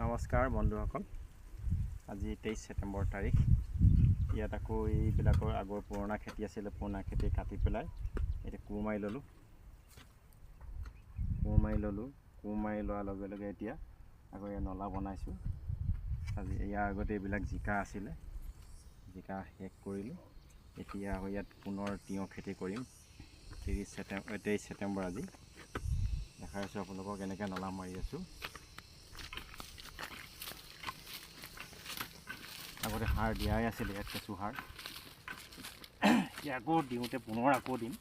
নমস্কাৰ বন্ধুসকল, আজি 23 ছেপ্টেম্বৰ তাৰিখ। ইয়াত আকৌ এইবিলাকৰ আগৰ পুৰণা খেতি আছিলে, পুৰণা খেতি কাটি পেলাই এতিয়া কোৰ মাৰি ল'লোঁ। কোৰ মাৰি লোৱাৰ লগে লগে এতিয়া আকৌ ইয়াত নলা বনাইছোঁ। আজি ইয়াৰ আগতে এইবিলাক জিকা আছিলে, জিকা শেষ কৰিলোঁ। এতিয়া আকৌ ইয়াত পুনৰ তিয়ঁহ খেতি কৰিম। 23 ছেপ্টেম্বৰ আজি দেখাই আছোঁ আপোনালোকক কেনেকৈ নলা মাৰি আছোঁ। আগতে সাৰ দিয়াই আছিলে ইয়াত, কেঁচু সাৰ। এতিয়া আকৌ দিওঁতে পুনৰ আকৌ দিম,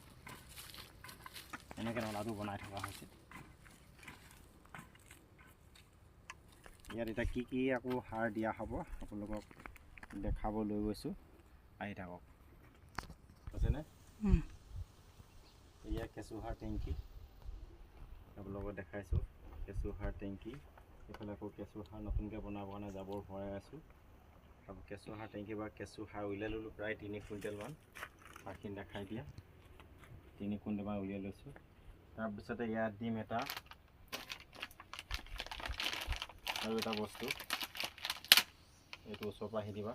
এনেকৈ নলাটো বনাই থকা হৈছে। ইয়াত এতিয়া কি আকৌ সাৰ দিয়া হ'ব আপোনালোকক দেখাব লৈ গৈছোঁ, আহি থাকক। আছেনে? এয়া কেঁচু সাৰ টেংকি আপোনালোকক দেখাইছোঁ, কেঁচু সাৰ টেংকি। এইফালে আকৌ কেঁচু সাৰ নতুনকৈ বনাবৰ কাৰণে জাবৰ ভৰাই আছোঁ। আকৌ কেঁচু সাৰ টেংকি বা কেঁচু সাৰ উলিয়াই ল'লোঁ প্ৰায় 3 কুইণ্টেলমান। সাৰখিনি দেখাই দিয়া, 3 কুইণ্টেলমান উলিয়াই লৈছোঁ। তাৰপিছতে ইয়াত দিম আৰু এটা বস্তু, এইটো ওচৰৰ পৰা আহি দিবা।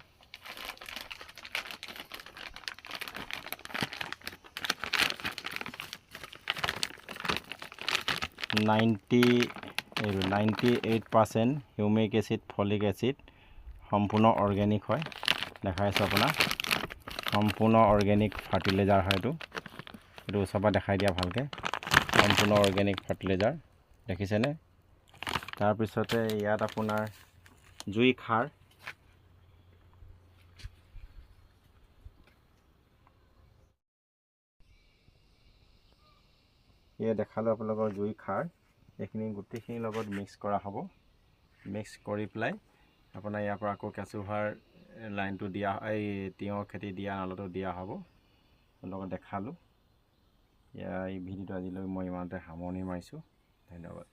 এই 98% হিউমিক এচিড, ফলিক এচিড সম্পূৰ্ণ অৰ্গেনিক হয়। দেখাইছোঁ আপোনাক, সম্পূৰ্ণ অৰ্গেনিক ফাৰ্টিলাইজাৰ হয় এইটো ওচৰৰ পৰা দেখাই দিয়া ভালকৈ। সম্পূৰ্ণ অৰ্গেনিক ফাৰ্টিলাইজাৰ দেখিছেনে? তাৰপিছতে ইয়াত আপোনাৰ জুই খাৰ, এয়া দেখালোঁ আপোনালোকৰ জুই খাৰ। এইখিনি গোটেইখিনিৰ লগত মিক্স কৰা হ'ব। মিক্স কৰি পেলাই আপোনাৰ ইয়াৰ পৰা আকৌ কেঁচু সাৰ লাইনটো দিয়া, এই তিয়ঁহ খেতি দিয়া নলাটো দিয়া হ'ব। আপোনালোকক দেখালোঁ। এই ভিডিঅ'টো আজিলৈ মই ইমানতে সামৰণি মাৰিছোঁ। ধন্যবাদ।